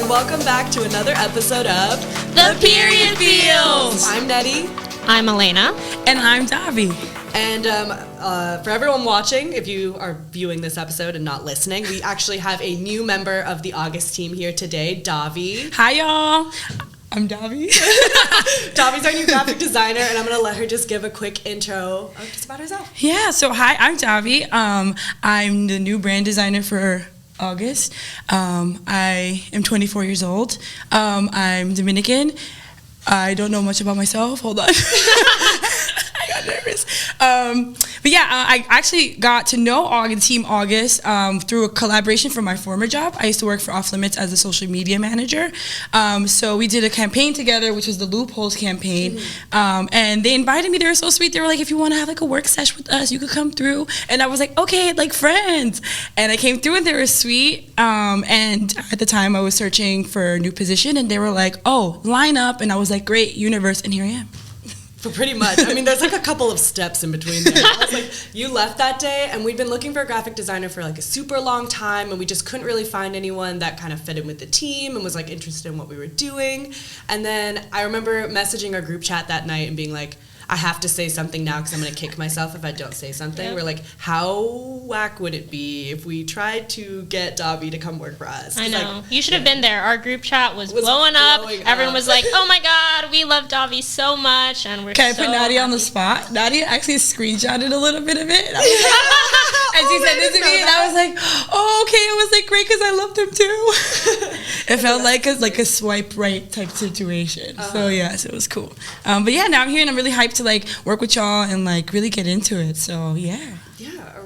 welcome back to another episode of The Period Feels. I'm Neddy. I'm Elena. And I'm Davi. And for everyone watching, if you are viewing this episode and not listening, we actually have a new member of the August team here today, Davi. Hi, y'all. I'm Davi. Davi's our new graphic designer, and I'm going to let her just give a quick intro just about herself. Yeah, so hi, I'm Davi. I'm the new brand designer for August. I am 24 years old. I'm Dominican. I don't know much about myself. Hold on. I got nervous. But yeah, I actually got to know Team August through a collaboration from my former job. I used to work for Off Limits as a social media manager. So we did a campaign together, which was the Loopholes campaign. And they invited me. They were so sweet. They were like, if you want to have like a work session with us, you could come through. And I was like, okay, like friends. And I came through and they were sweet. And at the time I was searching for a new position and they were like, oh, line up. And I was like, great, universe. And here I am. For pretty much. I mean, there's like a couple of steps in between there. I was like, you left that day, and we'd been looking for a graphic designer for like a super long time, and we just couldn't really find anyone that kind of fit in with the team and was like interested in what we were doing. And then I remember messaging our group chat that night and being like, I have to say something now because I'm going to kick myself if I don't say something. Yep. We're like, how whack would it be if we tried to get Davi to come work for us? I know. Like, you should have been there. Our group chat was blowing up. Everyone was like, oh my God, we love Davi so much. And we're Can so I put Nadia on the spot? Nadia actually screenshotted a little bit of it. And she said this to me, and I was like, oh, okay. It was like great because I loved him too. It felt like a swipe right type situation. So yes, it was cool. But yeah, now I'm here and I'm really hyped to like work with y'all and like really get into it. So yeah.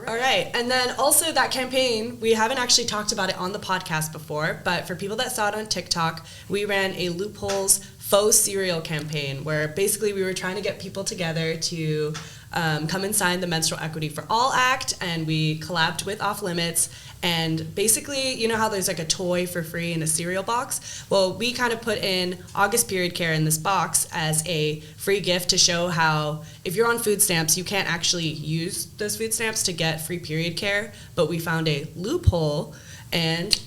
All right. And then also that campaign, we haven't actually talked about it on the podcast before, but for people that saw it on TikTok, we ran a Loopholes faux cereal campaign where basically we were trying to get people together to come and sign the Menstrual Equity for All Act, and we collabed with Off Limits. And basically, you know how there's like a toy for free in a cereal box? Well, we kind of put in August period care in this box as a free gift to show how if you're on food stamps, you can't actually use those food stamps to get free period care. But we found a loophole and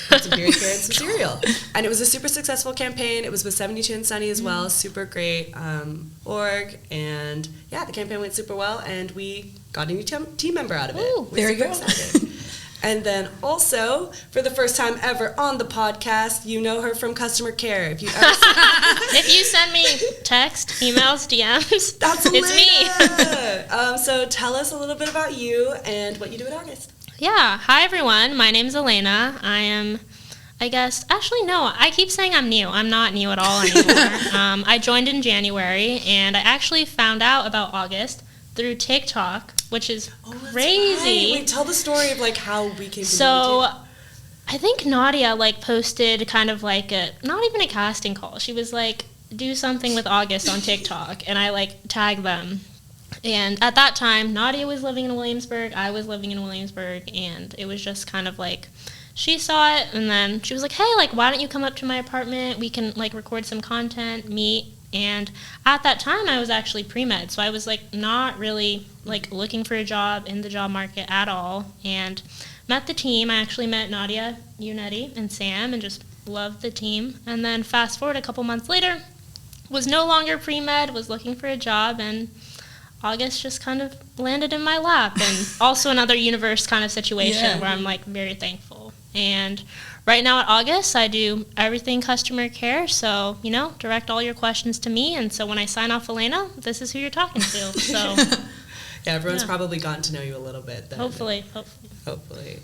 put some period care and some cereal. And it was a super successful campaign. It was with 72 and Sunny as well. Super great org. And yeah, the campaign went super well. And we got a new team member out of it. Ooh, there you go. Excited. And then also, for the first time ever on the podcast, you know her from customer care. If you send me text, emails, DMs, that's it's me. So tell us a little bit about you and what you do at August. Yeah. Hi, everyone. My name's Elena. I keep saying I'm new. I'm not new at all anymore. I joined in January, and I actually found out about August through TikTok, which is crazy. Right. Wait, tell the story of like how we came to So, I think Nadia like posted kind of like not even a casting call. She was like, do something with August on TikTok, and I like tagged them. And at that time, Nadia was living in Williamsburg, I was living in Williamsburg, and it was just kind of like, she saw it, and then she was like, hey, like, why don't you come up to my apartment? We can like record some content, meet. And at that time, I was actually pre-med, so I was like not really like looking for a job in the job market at all. And met the team. I actually met Nadia, Neddy, and Sam, and just loved the team. And then fast forward a couple months later, was no longer pre-med, was looking for a job, and August just kind of landed in my lap. And also another universe kind of situation where I'm like very thankful. And right now at August, I do everything customer care, so, direct all your questions to me, and so when I sign off Elena, this is who you're talking to, so. Yeah, everyone's probably gotten to know you a little bit then. Hopefully.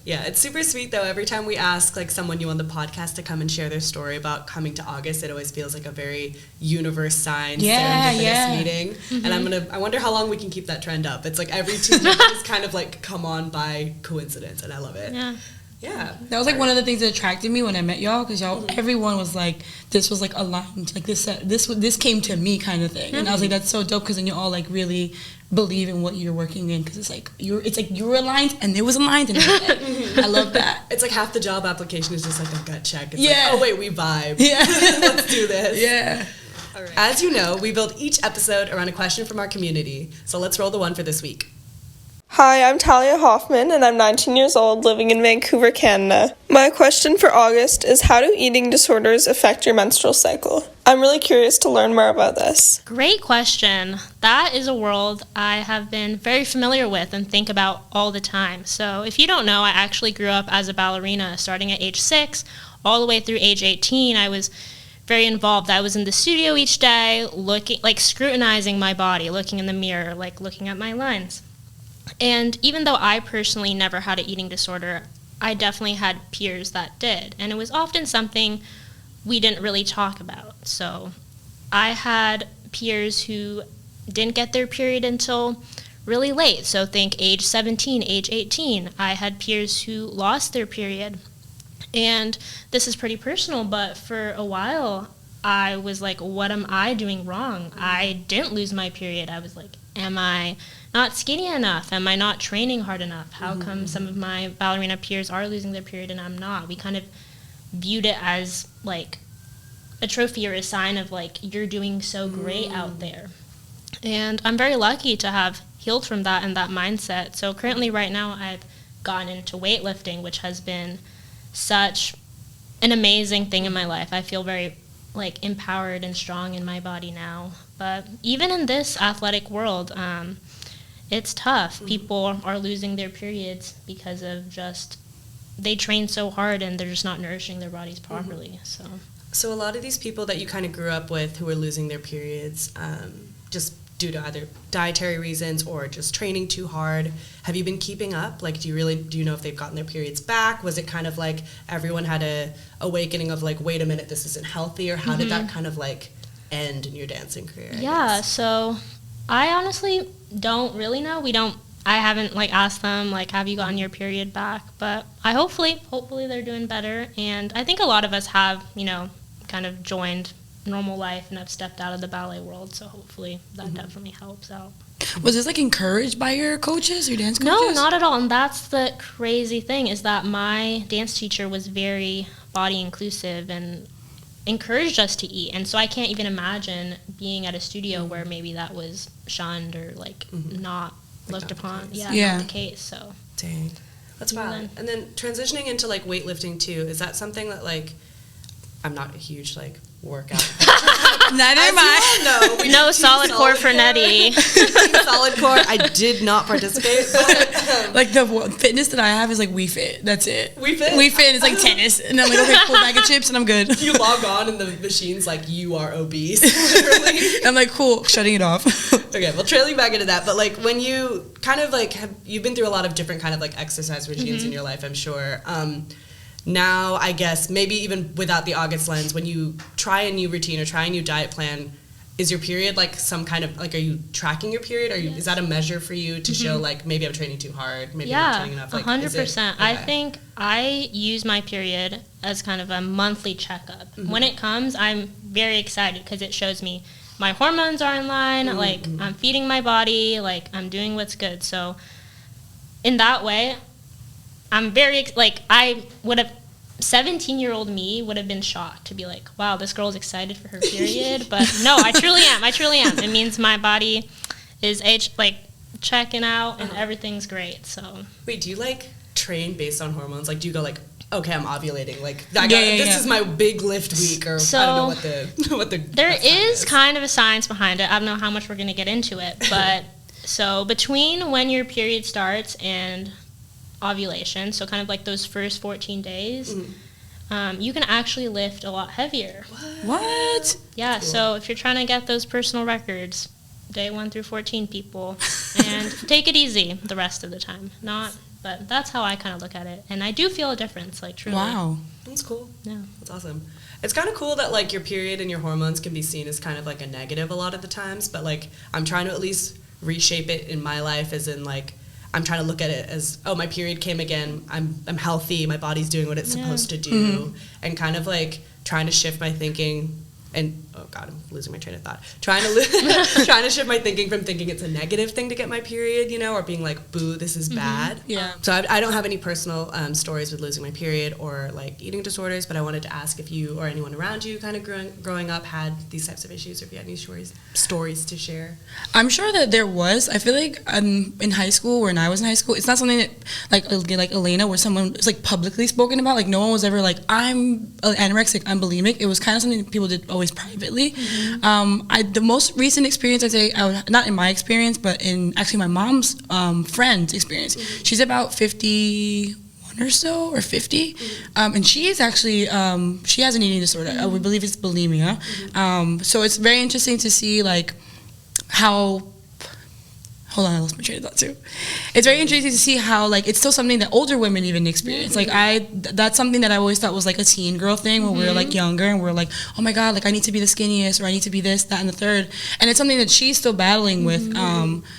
Yeah, it's super sweet, though. Every time we ask, like, someone new on the podcast to come and share their story about coming to August, it always feels like a very universe-signed serendipitous meeting, and I wonder how long we can keep that trend up. It's like every 2 years kind of, like, come on by coincidence, and I love it. Yeah. That was like one of the things that attracted me when I met y'all, because y'all, everyone was like, this was like aligned, like this came to me kind of thing, and I was like, that's so dope, because then you all like really believe in what you're working in, because it's like you're aligned and it was aligned, and I love that. It's like half the job application is just like a gut check. It's like, oh wait, we vibe. Yeah. Let's do this. Yeah. All right. As you know, we build each episode around a question from our community, so let's roll the one for this week. Hi, I'm Talia Hoffman, and I'm 19 years old, living in Vancouver, Canada. My question for August is, how do eating disorders affect your menstrual cycle? I'm really curious to learn more about this. Great question. That is a world I have been very familiar with and think about all the time. So if you don't know, I actually grew up as a ballerina, starting at age 6, all the way through age 18. I was very involved. I was in the studio each day, scrutinizing my body, looking in the mirror, looking at my lines. And even though I personally never had an eating disorder, I definitely had peers that did. And it was often something we didn't really talk about. So I had peers who didn't get their period until really late. So think age 17, age 18. I had peers who lost their period. And this is pretty personal, but for a while I was like, what am I doing wrong? I didn't lose my period. I was like, am I not skinny enough? Am I not training hard enough? How come some of my ballerina peers are losing their period and I'm not? We kind of viewed it as like a trophy or a sign of like, you're doing so great out there. And I'm very lucky to have healed from that and that mindset. So currently right now I've gotten into weightlifting, which has been such an amazing thing in my life. I feel very like empowered and strong in my body now. But even in this athletic world, it's tough. People are losing their periods because of just, they train so hard and they're just not nourishing their bodies properly. So a lot of these people that you kind of grew up with who are losing their periods, just due to either dietary reasons or just training too hard, have you been keeping up? Like, do you know if they've gotten their periods back? Was it kind of like everyone had a awakening of like, wait a minute, this isn't healthy? Or how did that kind of like end in your dancing career? Yeah, so I honestly don't really know. I haven't like asked them like, have you gotten your period back? But hopefully they're doing better. And I think a lot of us have, kind of joined normal life and have stepped out of the ballet world. So hopefully that definitely helps out. Was this like encouraged by your coaches, your dance coaches? No, not at all. And that's the crazy thing, is that my dance teacher was very body inclusive and encouraged us to eat. And so I can't even imagine being at a studio where maybe that was shunned or like not looked upon. Yeah, not the case. So dang, that's wild. And then transitioning into like weightlifting too, is that something that like, I'm not a huge like workout. Neither am I. No solid core for Neddy. Solid core. I did not participate. But, like the fitness that I have is like We Fit. That's it. We Fit. We Fit is like tennis, and I'm like, okay, full bag of chips, and I'm good. You log on and the machine's like, you are obese. Literally. I'm like, cool, shutting it off. Okay, well, trailing back into that, but like when you kind of like you've been through a lot of different kind of like exercise regimes in your life, I'm sure. Now, I guess, maybe even without the August lens, when you try a new routine or try a new diet plan, is your period like some kind of, like, are you tracking your period? Is that a measure for you to show, like, maybe I'm training too hard, maybe I'm not training enough? Like, 100%. Okay. I think I use my period as kind of a monthly checkup. When it comes, I'm very excited because it shows me my hormones are in line, like, I'm feeding my body, like, I'm doing what's good. So, in that way, I'm very, like, I would have, 17-year-old me would have been shocked to be like, wow, this girl's excited for her period. But no, I truly am. It means my body is checking out and everything's great. So wait, do you like train based on hormones? Like, do you go like, okay, I'm ovulating, like this is my big lift week, or so, I don't know what the there is kind of a science behind it. I don't know how much we're gonna get into it, but so between when your period starts and ovulation, so kind of like those first 14 days, you can actually lift a lot heavier. What? Yeah, cool. So if you're trying to get those personal records, day 1 through 14 people, and take it easy the rest of the time. But that's how I kind of look at it, and I do feel a difference, like truly. Wow. That's cool. Yeah. That's awesome. It's kind of cool that like your period and your hormones can be seen as kind of like a negative a lot of the times, but like I'm trying to at least reshape it in my life, as in like I'm trying to look at it as, oh, my period came again, I'm healthy, my body's doing what it's supposed to do, and kind of like trying to shift my thinking and oh god, I'm losing my train of thought. Trying to shift my thinking from thinking it's a negative thing to get my period, or being like, boo, this is bad. Yeah. So I don't have any personal stories with losing my period or like eating disorders, but I wanted to ask if you or anyone around you kind of growing up had these types of issues, or if you had any stories to share. I'm sure that there was. I feel like in high school, when I was in high school, it's not something that like Elena, where someone was like publicly spoken about. Like no one was ever like, I'm anorexic, I'm bulimic. It was kind of something that people did always privately. The most recent experience, I'd say, not in my experience, but in actually my mom's friend's experience. She's about 51 or so, or 50, and she is actually she has an eating disorder. I would believe it's bulimia. So it's very interesting to see like how. Hold on, I lost my train of thought too. It's very interesting to see how like it's still something that older women even experience. Like that's something that I always thought was like a teen girl thing when we were like younger and we're like, oh my god, like I need to be the skinniest, or I need to be this, that, and the third. And it's something that she's still battling with.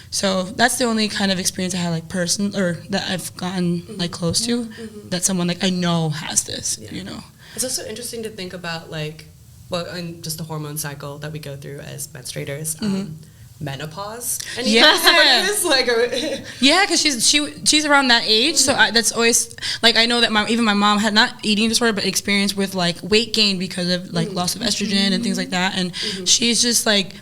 So that's the only kind of experience I had like that I've gotten like close to. That someone like I know has this. It's also interesting to think about like, well, and just the hormone cycle that we go through as menstruators. Menopause, and because she's around that age, so that's always like I know that my mom had not eating disorder but experience with like weight gain because of like loss of estrogen and things like that, and she's just like,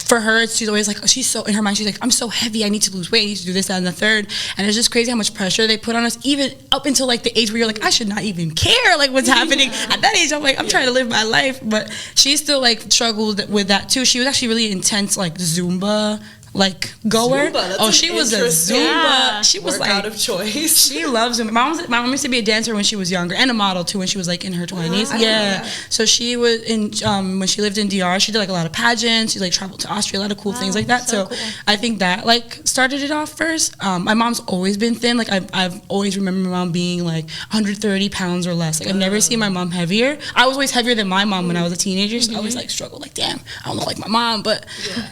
for her, she's always like, she's so, in her mind, she's like, I'm so heavy, I need to lose weight, I need to do this, that, and the third. And it's just crazy how much pressure they put on us, even up until like the age where you're like, I should not even care like what's happening. At that age, I'm like, I'm trying to live my life. But she still like struggled with that too. She was actually really intense, like Zumba like goer. She was a Zumba. She was workout of choice. She loves Zumba. My mom used to be a dancer when she was younger, and a model too when she was like in her 20s. Yeah. So she was in when she lived in DR. She did like a lot of pageants. She like traveled to Austria, a lot of cool things like that. So cool. I think that like started it off first. My mom's always been thin. Like I've always remember my mom being like 130 pounds or less. Like I've never seen my mom heavier. I was always heavier than my mom when I was a teenager. So I always like struggled like, damn, I don't look like my mom. But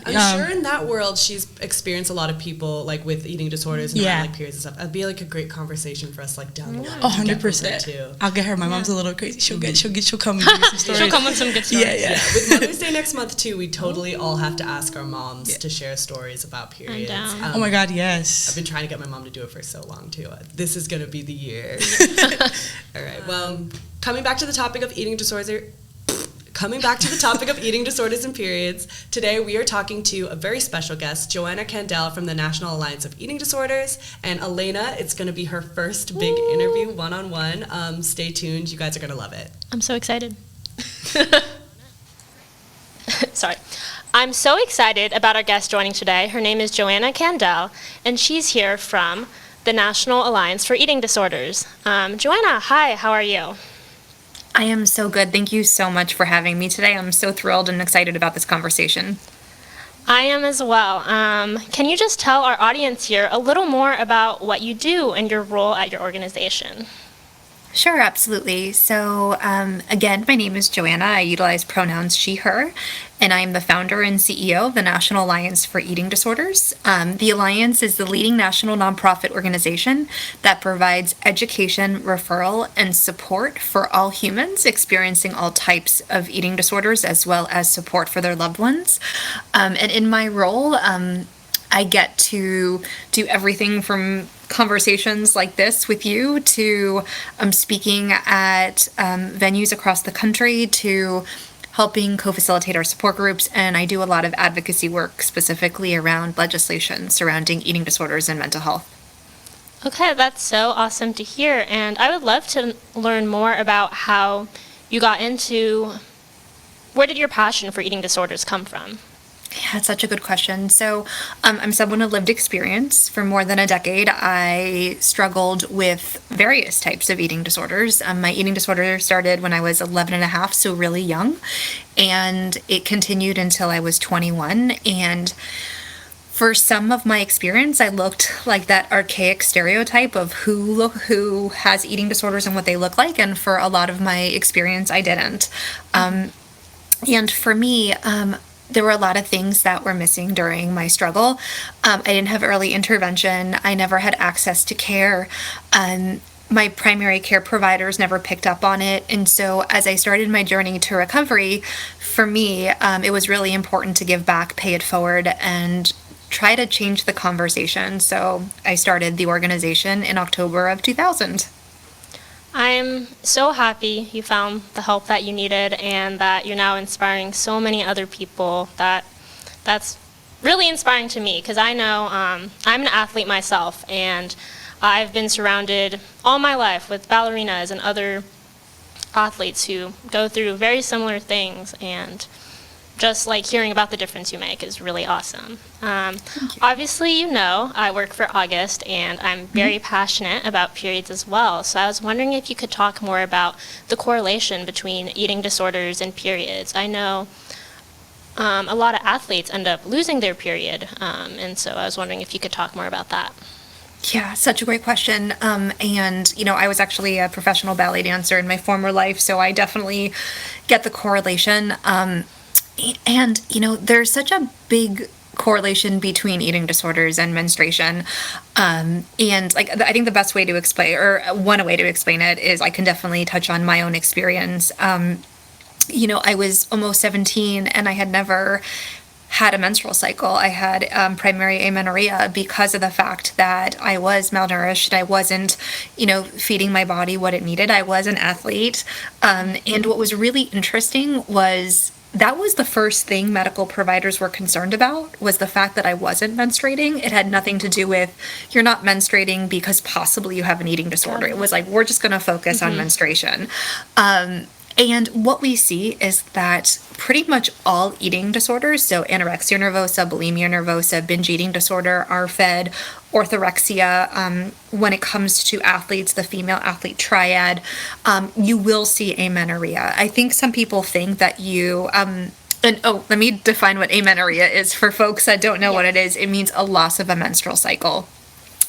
I'm sure in that world she's experienced a lot of people like with eating disorders and like periods and stuff. That'd be like a great conversation for us like down the line. 100%. I'll get her. My mom's a little crazy. She'll come and give me some stories. She'll come with some good stories. Yeah. With Mother's Day next month too, we totally all have to ask our moms to share stories about periods. Oh my god, yes. I've been trying to get my mom to do it for so long too. This is gonna be the year. All right. Well, coming back to the topic of eating disorders and periods, today we are talking to a very special guest, Johanna Kandel from the National Alliance of Eating Disorders, and Elena. It's going to be her first big interview one-on-one. Stay tuned. You guys are going to love it. I'm so excited. Sorry. I'm so excited about our guest joining today. Her name is Johanna Kandel, and she's here from the National Alliance for Eating Disorders. Joanna, hi, how are you? I am so good. Thank you so much for having me today. I'm so thrilled and excited about this conversation. I am as well. Can you just tell our audience here a little more about what you do and your role at your organization? Sure, absolutely. So, again, my name is Joanna. I utilize pronouns she, her, and I am the founder and CEO of the National Alliance for Eating Disorders. The Alliance is the leading national nonprofit organization that provides education, referral, and support for all humans experiencing all types of eating disorders, as well as support for their loved ones. And in my role, I get to do everything from conversations like this with you to speaking at venues across the country to helping co-facilitate our support groups, and I do a lot of advocacy work specifically around legislation surrounding eating disorders and mental health. Okay, that's so awesome to hear, and I would love to learn more about how you got into, where did your passion for eating disorders come from? Yeah, that's such a good question. So I'm someone of lived experience. For more than a decade, I struggled with various types of eating disorders. My eating disorder started when I was 11 and a half, so really young, and it continued until I was 21. And for some of my experience, I looked like that archaic stereotype of who has eating disorders and what they look like, and for a lot of my experience, I didn't. And for me, there were a lot of things that were missing during my struggle. I didn't have early intervention. I never had access to care. my primary care providers never picked up on it. And so as I started my journey to recovery, for me, it was really important to give back, pay it forward, and try to change the conversation. So I started the organization in October of 2000. I'm so happy you found the help that you needed and that you're now inspiring so many other people. That's really inspiring to me, because I know I'm an athlete myself, and I've been surrounded all my life with ballerinas and other athletes who go through very similar things, and just like hearing about the difference you make is really awesome. Obviously, you know, I work for August, and I'm very passionate about periods as well. So I was wondering if you could talk more about the correlation between eating disorders and periods. I know a lot of athletes end up losing their period, and so I was wondering if you could talk more about that. Yeah, such a great question. And, you know, I was actually a professional ballet dancer in my former life, so I definitely get the correlation. And, you know, there's such a big correlation between eating disorders and menstruation. And like, I think the best way to explain, or one way to explain it, is I can definitely touch on my own experience. You know, I was almost 17 and I had never had a menstrual cycle. I had primary amenorrhea because of the fact that I was malnourished. I wasn't, you know, feeding my body what it needed. I was an athlete. And what was really interesting was that was the first thing medical providers were concerned about, was the fact that I wasn't menstruating. It had nothing to do with, you're not menstruating because possibly you have an eating disorder. It was like, we're just going to focus on menstruation. And what we see is that pretty much all eating disorders, so anorexia nervosa, bulimia nervosa, binge eating disorder, RFED, orthorexia, when it comes to athletes, the female athlete triad, you will see amenorrhea. I think some people think that you, let me define what amenorrhea is for folks that don't know what it is. It means a loss of a menstrual cycle.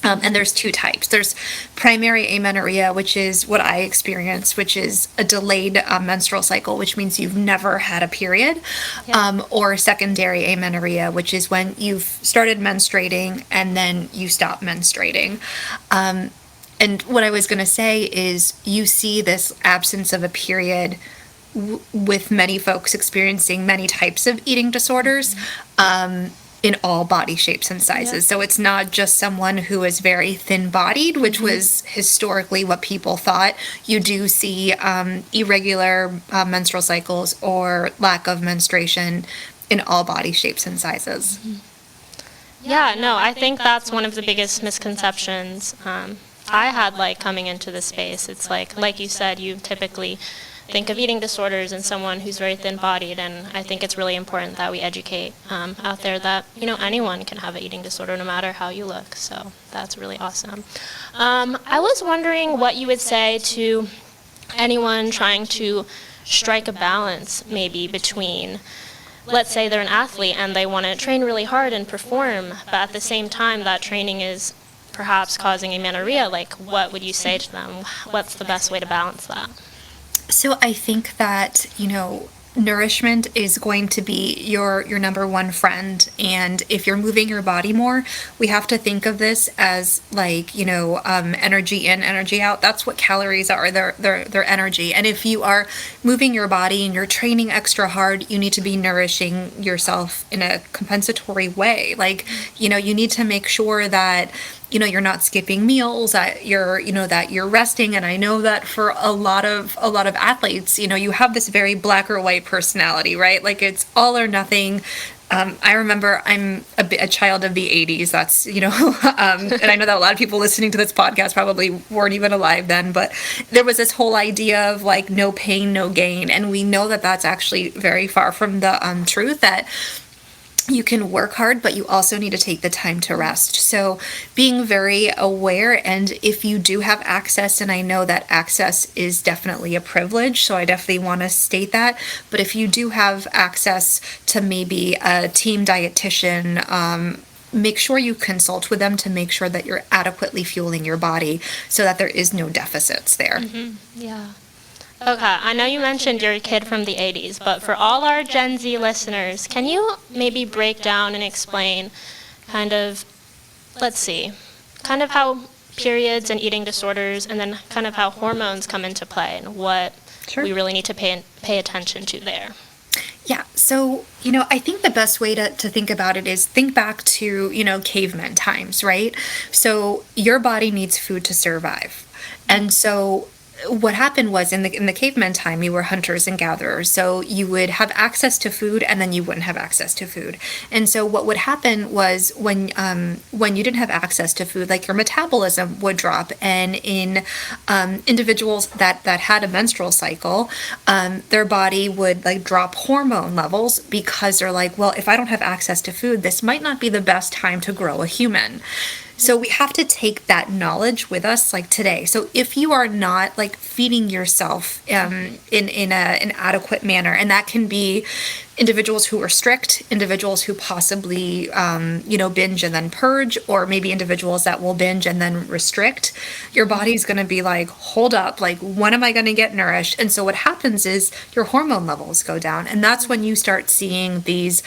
And there's two types. There's primary amenorrhea, which is what I experienced, which is a delayed menstrual cycle, which means you've never had a period, or secondary amenorrhea, which is when you've started menstruating and then you stop menstruating. And what I was going to say is you see this absence of a period with many folks experiencing many types of eating disorders. In all body shapes and sizes. So it's not just someone who is very thin-bodied, which was historically what people thought. You do see irregular menstrual cycles or lack of menstruation in all body shapes and sizes. Yeah, no, I think that's one of the biggest misconceptions I had, like, coming into the space. It's like you said, you typically think of eating disorders and someone who's very thin-bodied, and I think it's really important that we educate out there that, you know, anyone can have an eating disorder no matter how you look, so that's really awesome. I was wondering what you would say to anyone trying to strike a balance maybe between, let's say they're an athlete and they want to train really hard and perform, but at the same time that training is perhaps causing amenorrhea. Like, what would you say to them? What's the best way to balance that? So I think that, you know, nourishment is going to be your number one friend. And if you're moving your body more, we have to think of this as like, you know, energy in, energy out. That's what calories are, they're energy. And if you are moving your body and you're training extra hard, you need to be nourishing yourself in a compensatory way. Like, you know, you need to make sure that, you know, you're not skipping meals, that you're resting. And I know that for a lot of athletes, you know, you have this very black or white personality, right? Like, it's all or nothing. I remember I'm a child of the 80s. That's, you know, and I know that a lot of people listening to this podcast probably weren't even alive then, but there was this whole idea of like no pain, no gain. And we know that that's actually very far from the truth, that you can work hard, but you also need to take the time to rest. So being very aware, and if you do have access, and I know that access is definitely a privilege, so I definitely want to state that, but if you do have access to maybe a team dietitian, make sure you consult with them to make sure that you're adequately fueling your body so that there is no deficits there. Yeah. Okay, I know you mentioned you're a kid from the 80s, but for all our Gen Z listeners, can you maybe break down and explain kind of how periods and eating disorders, and then kind of how hormones come into play and what we really need to pay attention to there. Yeah, so, I think the best way to think about it is think back to, caveman times, right? So your body needs food to survive. And so what happened was in the caveman time, you were hunters and gatherers. So you would have access to food, and then you wouldn't have access to food. And so what would happen was when you didn't have access to food, like your metabolism would drop. And in individuals that had a menstrual cycle, their body would like drop hormone levels because they're like, well, if I don't have access to food, this might not be the best time to grow a human. So we have to take that knowledge with us like today. So if you are not like feeding yourself in an adequate manner, and that can be individuals who are strict, individuals who possibly binge and then purge, or maybe individuals that will binge and then restrict, your body's going to be like, hold up, like when am I going to get nourished? And so what happens is your hormone levels go down, and that's when you start seeing these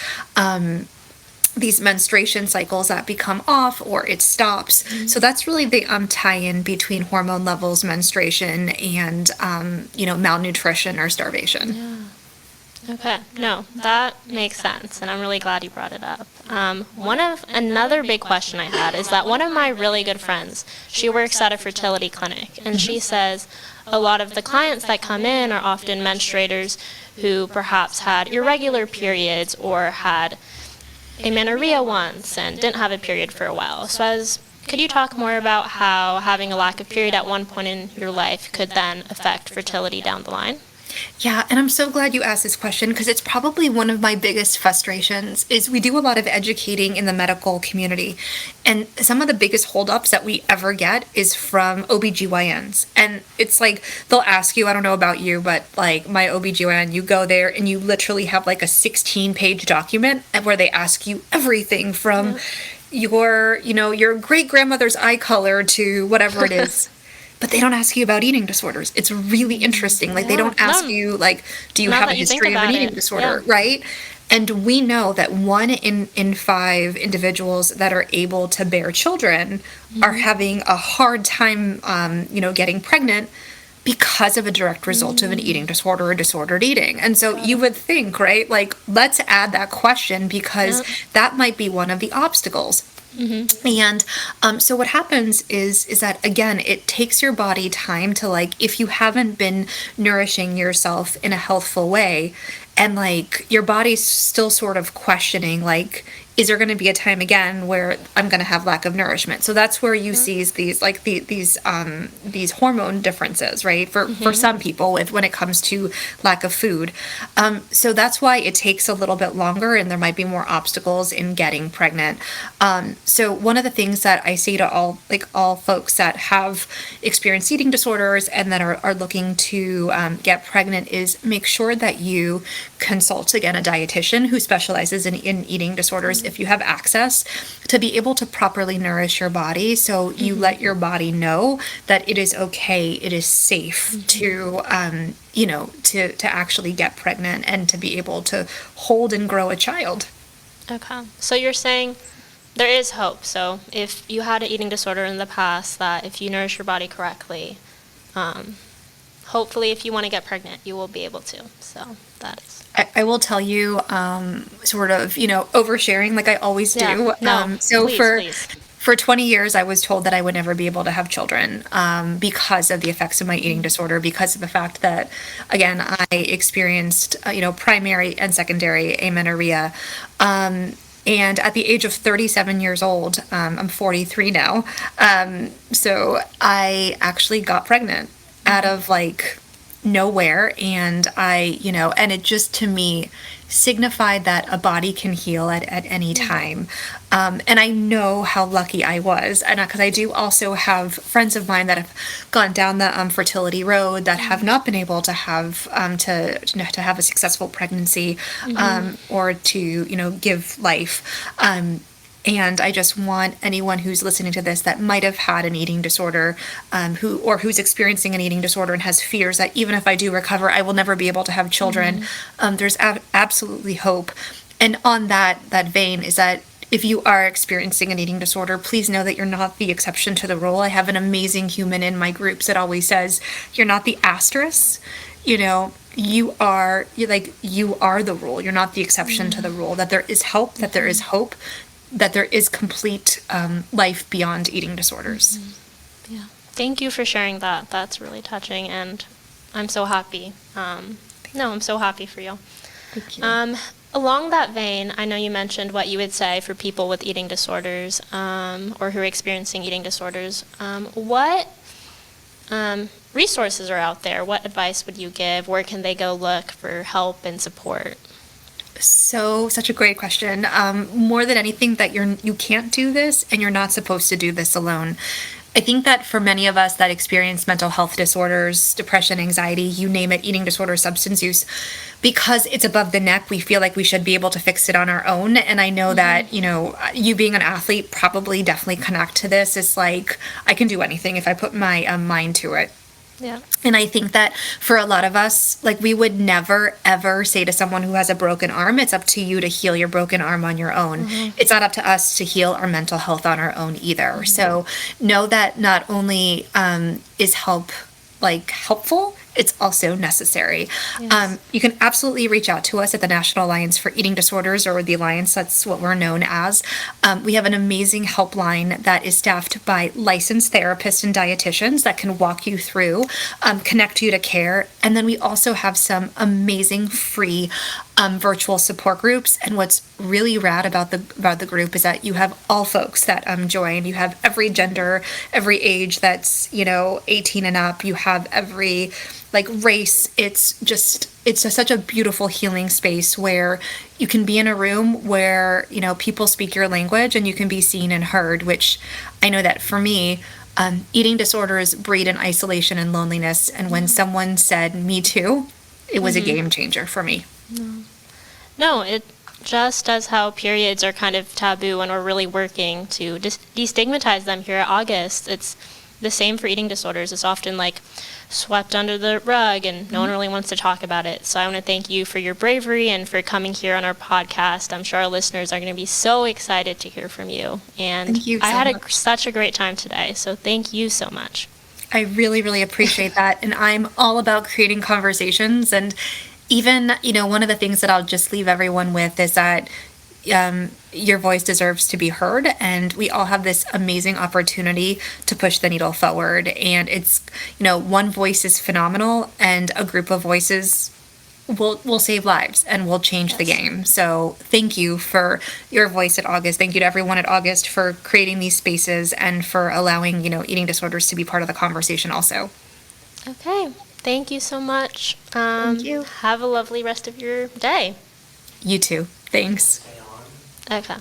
menstruation cycles that become off or it stops. So that's really the tie-in between hormone levels, menstruation, and malnutrition or starvation. Yeah. Okay, no, that makes sense, and I'm really glad you brought it up. Another big question I had is that one of my really good friends, she works at a fertility clinic, and she says a lot of the clients that come in are often menstruators who perhaps had irregular periods or had amenorrhea once and didn't have a period for a while. So could you talk more about how having a lack of period at one point in your life could then affect fertility down the line? Yeah, and I'm so glad you asked this question because it's probably one of my biggest frustrations is we do a lot of educating in the medical community, and some of the biggest holdups that we ever get is from OBGYNs. And it's like they'll ask you, I don't know about you, but like my OBGYN, you go there and you literally have like a 16-page document where they ask you everything from your great grandmother's eye color to whatever it is. But they don't ask you about eating disorders. It's really interesting. Like, they don't ask you, like, do you have a history of an eating disorder, right? And we know that 1 in 5 individuals that are able to bear children are having a hard time, getting pregnant because of a direct result of an eating disorder or disordered eating. And so you would think, right, like, let's add that question because that might be one of the obstacles. And so what happens is that, again, it takes your body time to, like, if you haven't been nourishing yourself in a healthful way, and like your body's still sort of questioning, like, is there going to be a time again where I'm going to have lack of nourishment? So that's where you see these like these hormone differences, right? For some people when it comes to lack of food. So that's why it takes a little bit longer, and there might be more obstacles in getting pregnant. So one of the things that I say to all folks that have experienced eating disorders and that are looking to get pregnant is make sure that you consult, again, a dietitian who specializes in eating disorders if you have access, to be able to properly nourish your body. So you let your body know that it is okay, it is safe to actually get pregnant and to be able to hold and grow a child. Okay. So you're saying there is hope. So if you had an eating disorder in the past, that if you nourish your body correctly, hopefully if you want to get pregnant, you will be able to. So that is... I will tell you, sort of, oversharing like I always do. Please. For 20 years, I was told that I would never be able to have children because of the effects of my eating disorder, because of the fact that, again, I experienced, primary and secondary amenorrhea. And at the age of 37 years old, I'm 43 now, so I actually got pregnant out of, like, nowhere, and and it just, to me, signified that a body can heal at any time. And I know how lucky I was, and because I do also have friends of mine that have gone down the fertility road that have not been able to have to have a successful pregnancy or to give life. And I just want anyone who's listening to this that might have had an eating disorder, who's experiencing an eating disorder and has fears that even if I do recover, I will never be able to have children. There's absolutely hope. And on that vein is that if you are experiencing an eating disorder, please know that you're not the exception to the rule. I have an amazing human in my groups that always says, you're not the asterisk, you know, you are the rule. You're not the exception to the rule, that there is help, that there is hope, that there is complete life beyond eating disorders. Yeah. Thank you for sharing that. That's really touching, and I'm so happy. I'm so happy for you. Thank you. Along that vein, I know you mentioned what you would say for people with eating disorders or who are experiencing eating disorders. What resources are out there? What advice would you give? Where can they go look for help and support? So, such a great question. More than anything, that you can't do this and you're not supposed to do this alone. I think that for many of us that experience mental health disorders, depression, anxiety, you name it, eating disorder, substance use, because it's above the neck, we feel like we should be able to fix it on our own. And I know that, you know, you being an athlete probably definitely connect to this. It's like, I can do anything if I put my mind to it. Yeah. And I think that for a lot of us, like, we would never, ever say to someone who has a broken arm, it's up to you to heal your broken arm on your own. It's not up to us to heal our mental health on our own either. So know that not only is help helpful, it's also necessary. Yes. You can absolutely reach out to us at the National Alliance for Eating Disorders, or the Alliance, that's what we're known as. We have an amazing helpline that is staffed by licensed therapists and dietitians that can walk you through, connect you to care. And then we also have some amazing free virtual support groups. And what's really rad about the group is that you have all folks that join. You have every gender, every age that's 18 and up. You have every race. It's such a beautiful healing space where you can be in a room where people speak your language and you can be seen and heard. Which I know that for me, eating disorders breed in isolation and loneliness. And when someone said "me too," it was a game changer for me. No, it just as how periods are kind of taboo and we're really working to destigmatize them here at August. It's the same for eating disorders. It's often swept under the rug and no one really wants to talk about it. So I want to thank you for your bravery and for coming here on our podcast. I'm sure our listeners are going to be so excited to hear from you. And Thank you so I had much. such a great time today. So thank you so much. I really, really appreciate that. And I'm all about creating conversations. And even, one of the things that I'll just leave everyone with is that your voice deserves to be heard. And we all have this amazing opportunity to push the needle forward. And it's, one voice is phenomenal, and a group of voices will save lives and will change the game. So thank you for your voice at August. Thank you to everyone at August for creating these spaces and for allowing, eating disorders to be part of the conversation also. Okay. Thank you so much. Thank you. Have a lovely rest of your day. You too. Thanks. Okay.